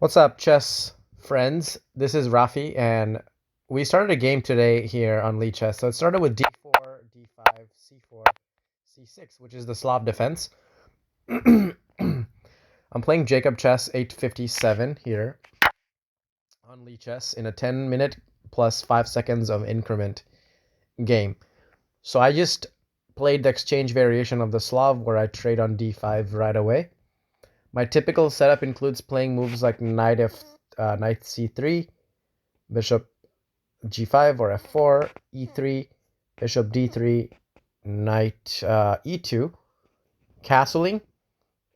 What's up, chess friends? This is Rafi, and we started a game today here on Lee Chess. So it started with d4, d5, c4, c6, which is the Slav Defense. I'm playing Jacob Chess 857 here on Lee Chess in a 10-minute plus 5 seconds of increment game. So I just played the exchange variation of the Slav where I trade on d5 right away. My typical setup includes playing moves like knight c3, bishop g5 or f4, e3, bishop d3, knight e2, castling,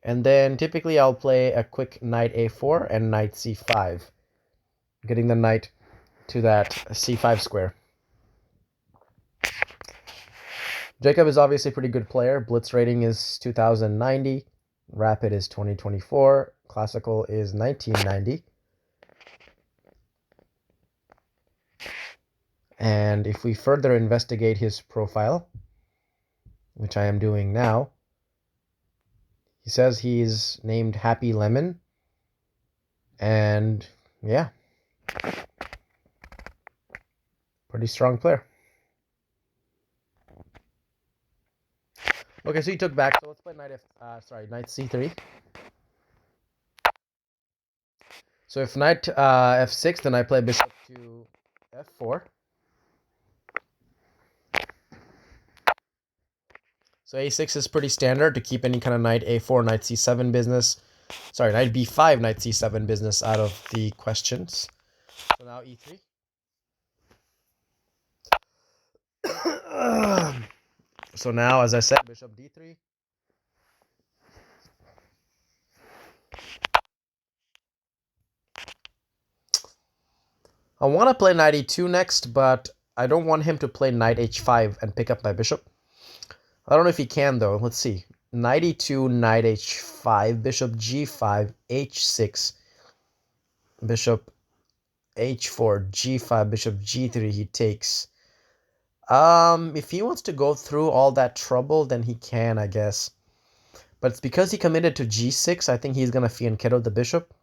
and then typically I'll play a quick knight a4 and knight c5, getting the knight to that c5 square. Jacob is obviously a pretty good player. Blitz rating is 2090, rapid is 2024, classical is 1990. And if we further investigate his profile, which I am doing now, he says he's named Happy Lemon. And yeah, pretty strong player. Okay, so he took back. So let's play knight c3. So if knight f6, then I play bishop to f4. So a6 is pretty standard to keep any kind of knight a4, knight c7 business. Sorry, knight b5, knight c7 business out of the questions. So now e3. So now, as I said, bishop d3. I want to play knight e2 next, but I don't want him to play knight h5 and pick up my bishop. I don't know if he can, though. Let's see. Knight e2, knight h5, bishop g5, h6, bishop h4, g5, bishop g3, he takes. If he wants to go through all that trouble, then he can, I guess. But it's because he committed to g6, I think he's going to fianchetto the bishop.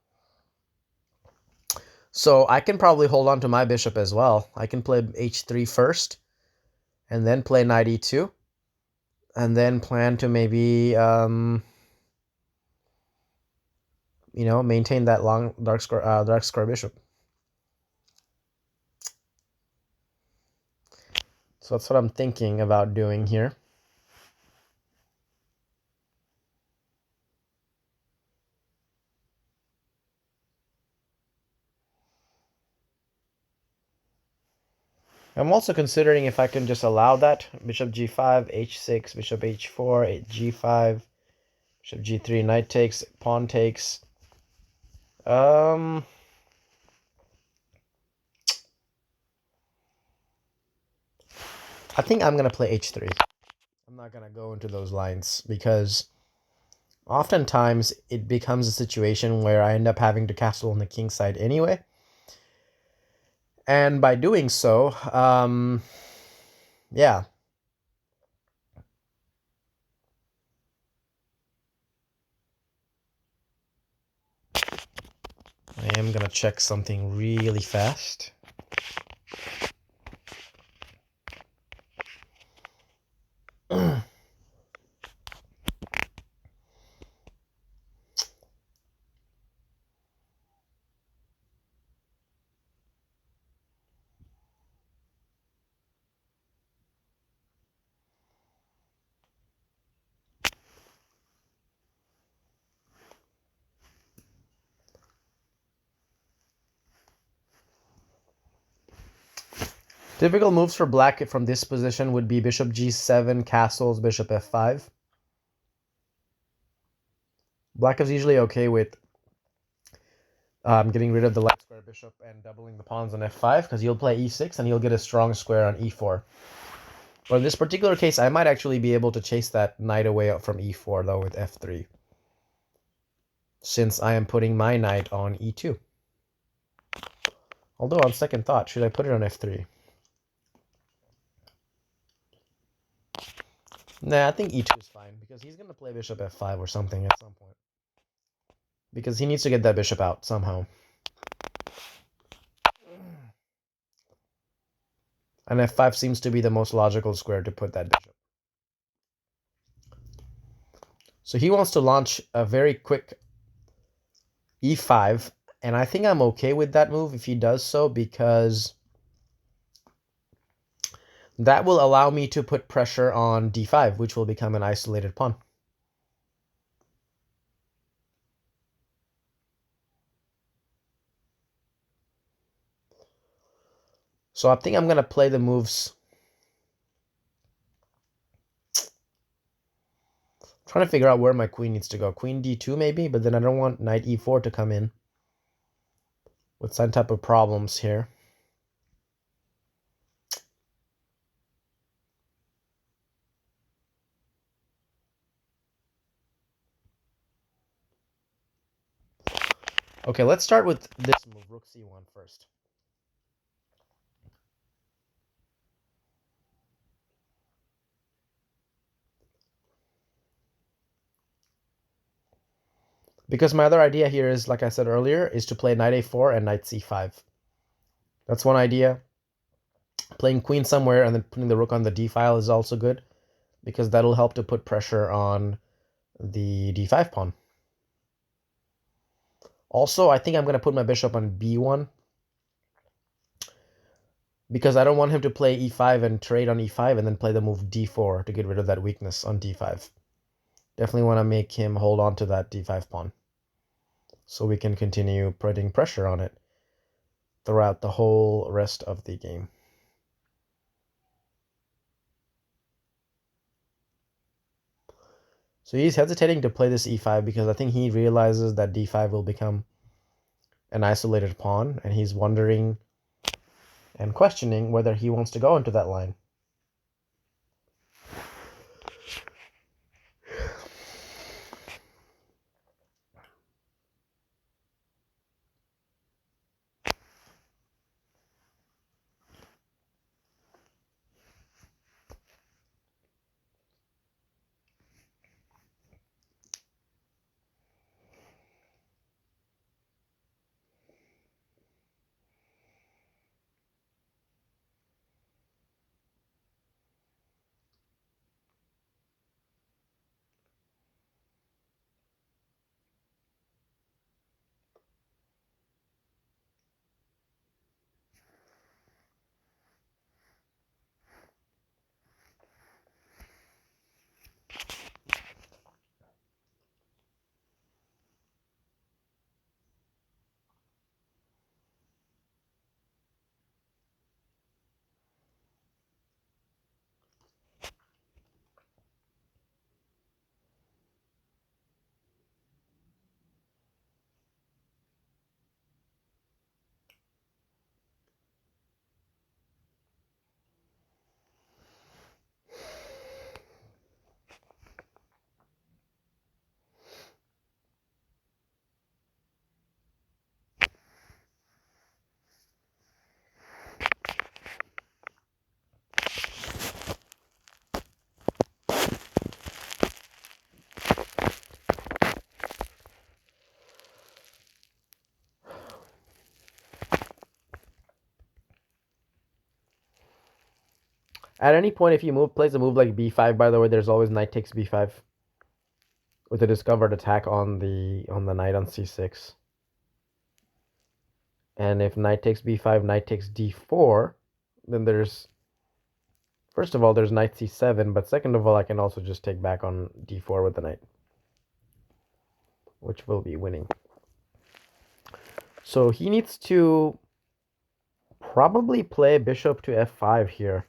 So I can probably hold on to my bishop as well. I can play h3 first, and then play knight e2, and then plan to maybe, maintain that long dark square bishop. So that's what I'm thinking about doing here. I'm also considering if I can just allow that. Bishop g5, h6, bishop h4, g5, bishop g3, knight takes, pawn takes. I think I'm going to play h3. I'm not going to go into those lines because oftentimes it becomes a situation where I end up having to castle on the king side anyway. And by doing so, yeah. I am going to check something really fast. Typical moves for black from this position would be bishop g7, castles, bishop f5. Black is usually okay with getting rid of the light square bishop and doubling the pawns on f5 because he'll play e6 and he'll get a strong square on e4. But in this particular case, I might actually be able to chase that knight away from e4 though with f3, since I am putting my knight on e2. Although on second thought, should I put it on f3? Nah, I think e2 is fine because he's going to play bishop f5 or something at some point. because he needs to get that bishop out somehow. And f5 seems to be the most logical square to put that bishop. So he wants to launch a very quick e5, and I think I'm okay with that move if he does so, because that will allow me to put pressure on d5, which will become an isolated pawn. So I think I'm going to play the moves. Trying to figure out where my queen needs to go. Queen d2 maybe, but then I don't want knight e4 to come in with some type of problems here. Okay, let's start with this move, rook c1 first. Because my other idea here is, like I said earlier, is to play knight a4 and knight c5. That's one idea. Playing queen somewhere and then putting the rook on the d file is also good, because that'll help to put pressure on the d5 pawn. Also, I think I'm going to put my bishop on b1, because I don't want him to play e5 and trade on e5 and then play the move d4 to get rid of that weakness on d5. Definitely want to make him hold on to that d5 pawn, so we can continue putting pressure on it throughout the whole rest of the game. So he's hesitating to play this e5 because I think he realizes that d5 will become an isolated pawn, and he's wondering and questioning whether he wants to go into that line. At any point, if he plays a move like b5, by the way, there's always knight takes b5 with a discovered attack on the knight on c6. And if knight takes b5, knight takes d4, then there's, first of all, there's knight c7, but second of all, I can also just take back on d4 with the knight, which will be winning. So he needs to probably play bishop to f5 here,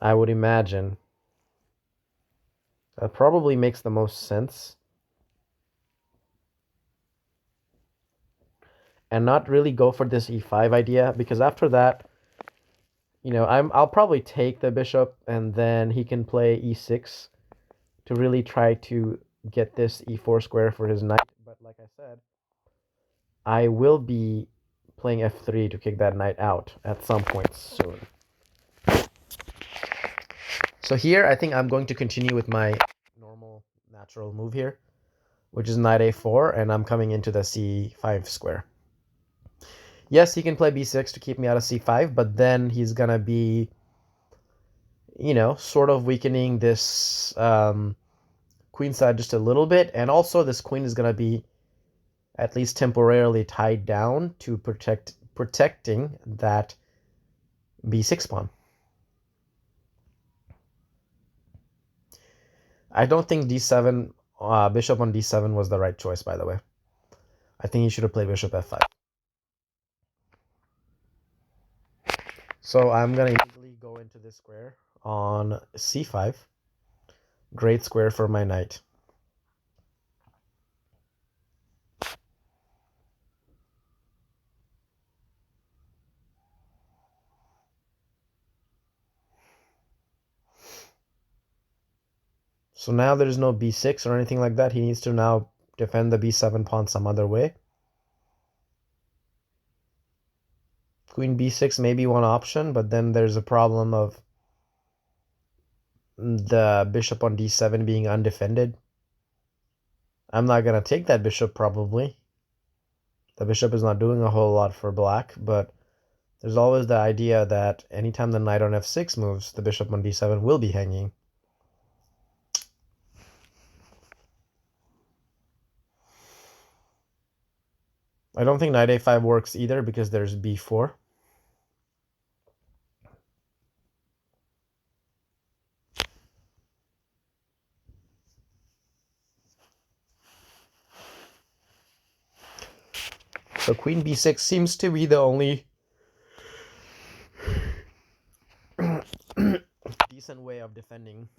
I would imagine. That probably makes the most sense. And not really go for this e5 idea, because after that, you know, I'll probably take the bishop, and then he can play e6 to really try to get this e4 square for his knight. But like I said, I will be playing f3 to kick that knight out at some point soon. So here, I think I'm going to continue with my normal natural move here. which is knight a4, and I'm coming into the c5 square. Yes, he can play b6 to keep me out of c5, but then he's going to be, sort of weakening this queen side just a little bit. And also this queen is going to be at least temporarily tied down to protecting that b6 pawn. I don't think d7, bishop on d7 was the right choice, by the way. I think he should have played bishop f5. So I'm going to immediately go into this square on c5. Great square for my knight. So now there's no b6 or anything like that. He needs to now defend the b7 pawn some other way. Queen b6 may be one option, but then there's a problem of the bishop on d7 being undefended. I'm not going to take that bishop probably. The bishop is not doing a whole lot for black, but there's always the idea that anytime the knight on f6 moves, the bishop on d7 will be hanging. I don't think knight a5 works either because there's b4. So queen b6 seems to be the only decent way of defending.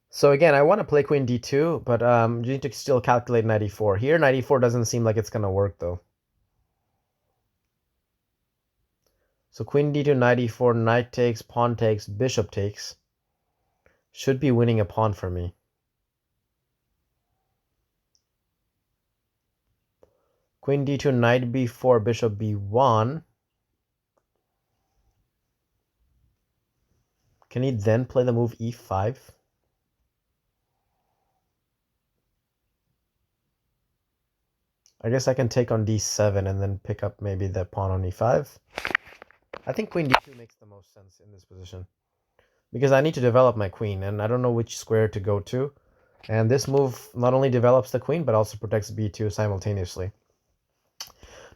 So again, I want to play queen d2, but you need to still calculate knight e4. Here, knight e4 doesn't seem like it's going to work, though. So queen d2, knight e4, knight takes, pawn takes, bishop takes. Should be winning a pawn for me. Queen d2, knight b4, bishop b1. Can he then play the move e5? I guess I can take on d7 and then pick up maybe the pawn on e5. I think queen d2 makes the most sense in this position, because I need to develop my queen, and I don't know which square to go to. And this move not only develops the queen, but also protects b2 simultaneously.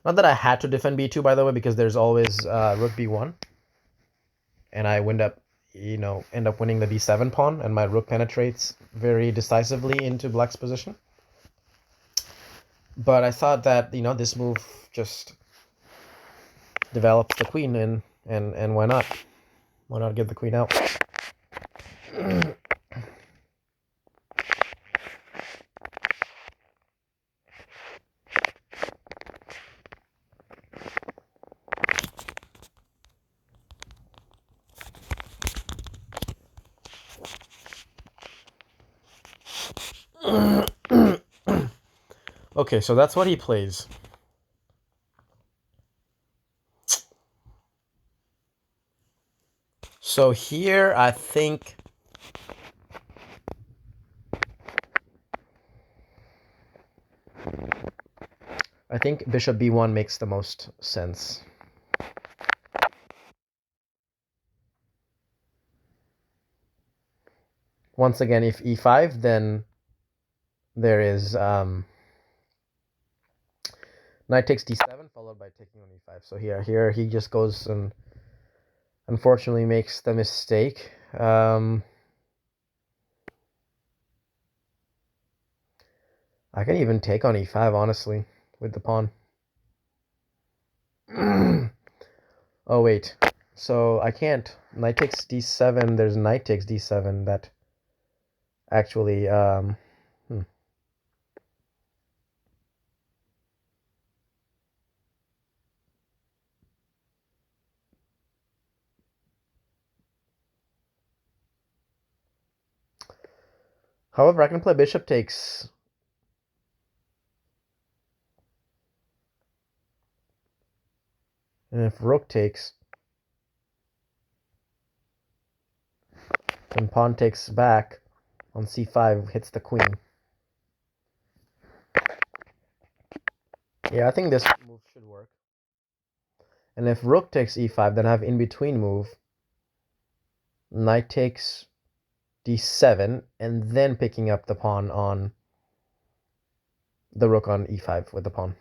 Not that I had to defend b2, by the way, because there's always rook b1. And I end up winning the b7 pawn, and my rook penetrates very decisively into black's position. But I thought that, this move just develops the queen, and why not? Why not get the queen out? Okay, so that's what he plays. So here, I think bishop b1 makes the most sense. Once again, if e5, then there is knight takes d7 followed by taking on e5. So here he just goes and unfortunately makes the mistake. I can even take on e5, honestly. with the pawn. Oh, wait. So I can't. Knight takes d7. There's knight takes d7. That actually... However, I can play bishop takes. And if rook takes, then pawn takes back on c5 hits the queen. Yeah, I think this move should work. And if rook takes e5, then I have in-between move. Knight takes d7, and then picking up the pawn on the rook on e5 with the pawn.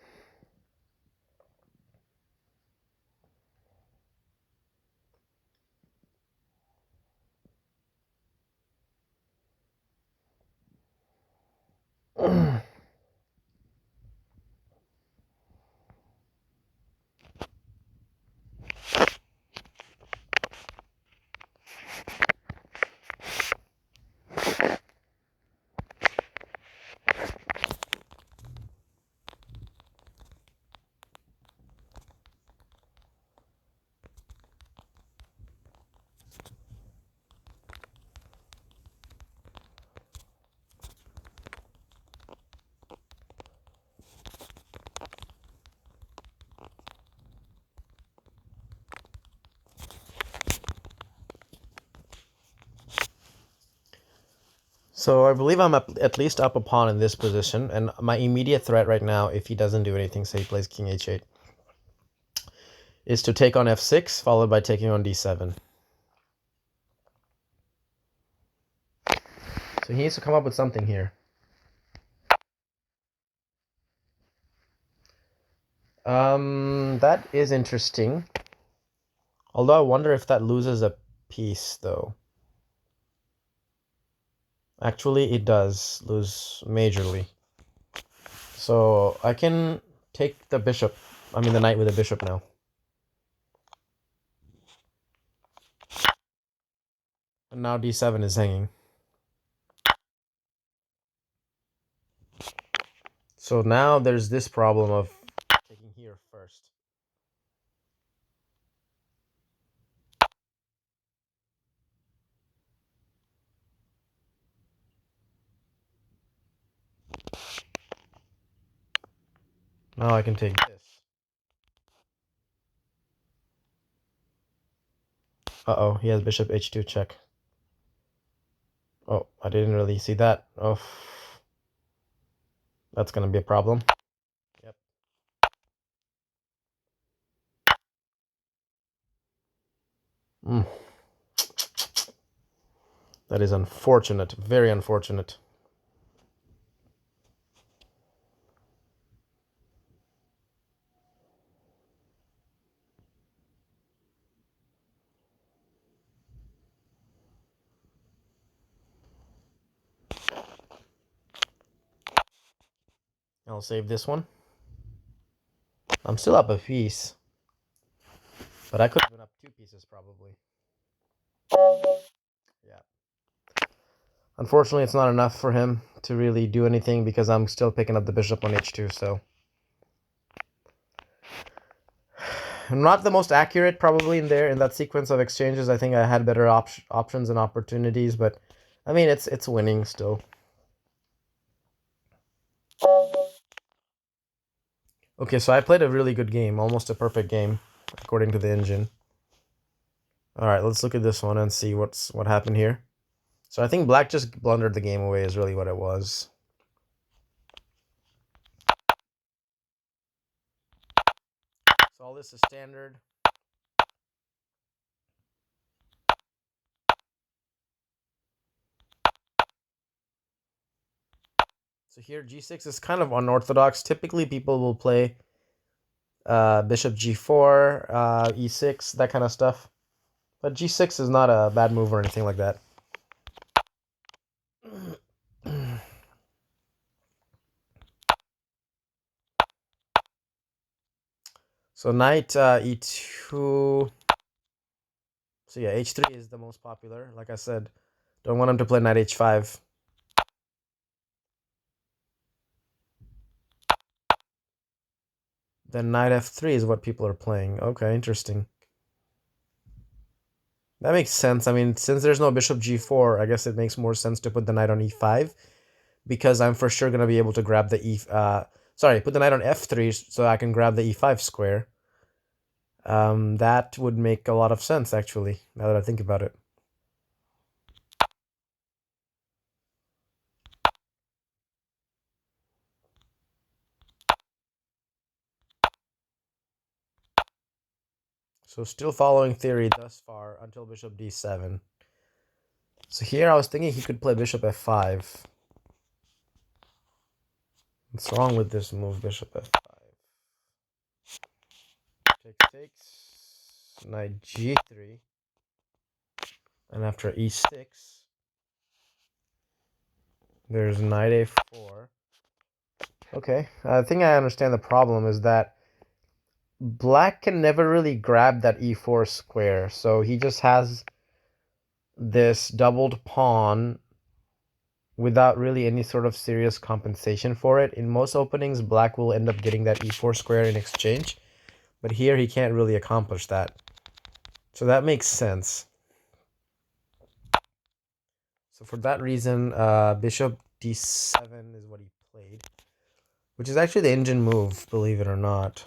So I believe I'm at least up a pawn in this position, and my immediate threat right now, if he doesn't do anything, say he plays king h8, is to take on f6, followed by taking on d7. So he needs to come up with something here. That is interesting. Although I wonder if that loses a piece, though. Actually, it does lose majorly. So I can take the bishop. I mean the knight with the bishop now. And now d7 is hanging. So now there's this problem of taking here first. Now I can take this. Uh-oh, he has bishop h2 check. Oh, I didn't really see that. Oh, that's going to be a problem. Yep. That is unfortunate. Very unfortunate. I'll save this one. I'm still up a piece. But I could have been up 2 pieces probably. Yeah. Unfortunately, it's not enough for him to really do anything because I'm still picking up the bishop on h2, so... Not the most accurate probably in that sequence of exchanges. I think I had better options and opportunities, but I mean, it's winning still. Okay, so I played a really good game, almost a perfect game, according to the engine. All right, let's look at this one and see what happened here. So I think black just blundered the game away is really what it was. So all this is standard. So here g6 is kind of unorthodox. Typically people will play bishop g4, e6, that kind of stuff. But g6 is not a bad move or anything like that. So knight e2. So yeah, h3 is the most popular. Like I said, don't want him to play knight h5. Then knight f3 is what people are playing. Okay, interesting. That makes sense. I mean, since there's no bishop g4, I guess it makes more sense to put the knight on e5, because I'm for sure going to be able to grab the put the knight on f3 so I can grab the e5 square. That would make a lot of sense, actually, now that I think about it. So still following theory thus far until bishop d7. So here I was thinking he could play bishop f5. What's wrong with this move, bishop f5? Takes, knight g3. And after e6, there's knight a4. Okay, I think I understand the problem is that black can never really grab that e4 square, so he just has this doubled pawn without really any sort of serious compensation for it. In most openings, black will end up getting that e4 square in exchange, but here he can't really accomplish that. So that makes sense. So for that reason, bishop d7 is what he played, which is actually the engine move, believe it or not.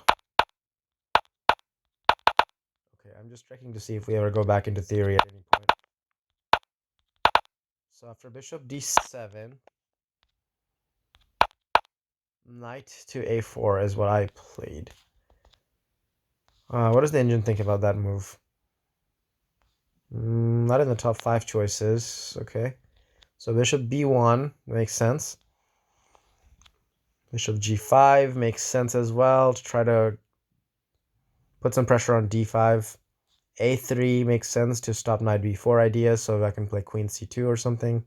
Okay, I'm just checking to see if we ever go back into theory at any point. So after bishop d7, knight to a4 is what I played. What does the engine think about that move? Not in the top 5 choices. Okay. So bishop b1 makes sense. Bishop g5 makes sense as well, to try to put some pressure on d5. a3 makes sense to stop knight b4 ideas, so I can play queen c2 or something.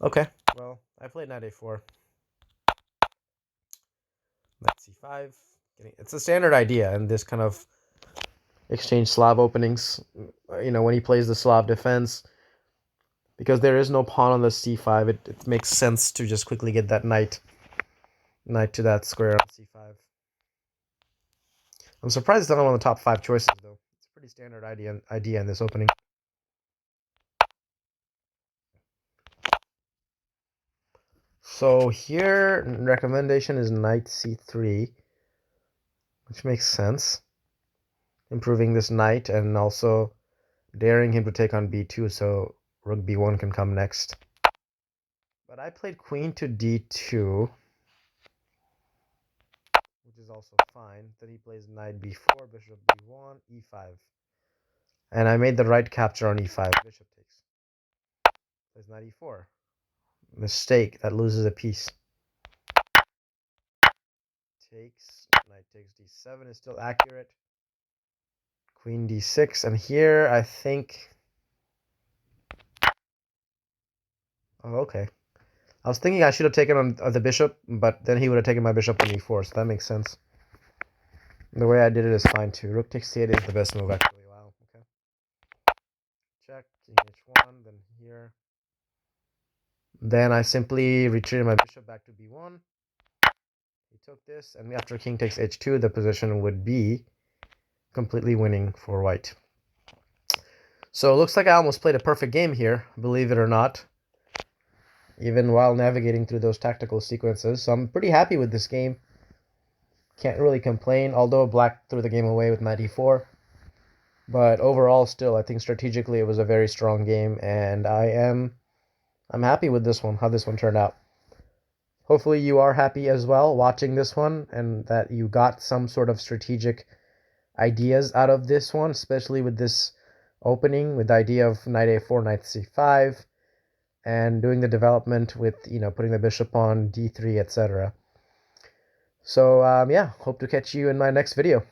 Okay, well, I played knight a4. Knight c5. It's a standard idea in this kind of exchange Slav openings. You know, when he plays the Slav defense, because there is no pawn on the c5, it makes sense to just quickly get that knight to that square on c5. I'm surprised it's not one of the top 5 choices, though. It's a pretty standard idea in this opening. So here, recommendation is knight c3, which makes sense. Improving this knight and also daring him to take on b2, so rook b1 can come next. But I played queen to d2, which is also fine. Then he plays knight b4, bishop b1, e5. And I made the right capture on e5. Bishop takes. Plays knight e4. Mistake. That loses a piece. Takes. Knight takes d7 is still accurate. Queen d6. And here, I think... Oh, okay. I was thinking I should have taken on the bishop, but then he would have taken my bishop on e4, so that makes sense. The way I did it is fine too. Rook takes c8 is the best move, actually. Wow, okay. Check, king h1, then here. Then I simply retreated my bishop back to b1. He took this, and after king takes h2, the position would be completely winning for white. So it looks like I almost played a perfect game here, believe it or not, even while navigating through those tactical sequences. So I'm pretty happy with this game. Can't really complain, although black threw the game away with knight e4. But overall, still, I think strategically it was a very strong game, and I'm happy with this one, how this one turned out. Hopefully you are happy as well watching this one, and that you got some sort of strategic ideas out of this one, especially with this opening, with the idea of knight a4, knight c5, and doing the development with, putting the bishop on d3, etc. So, yeah, hope to catch you in my next video.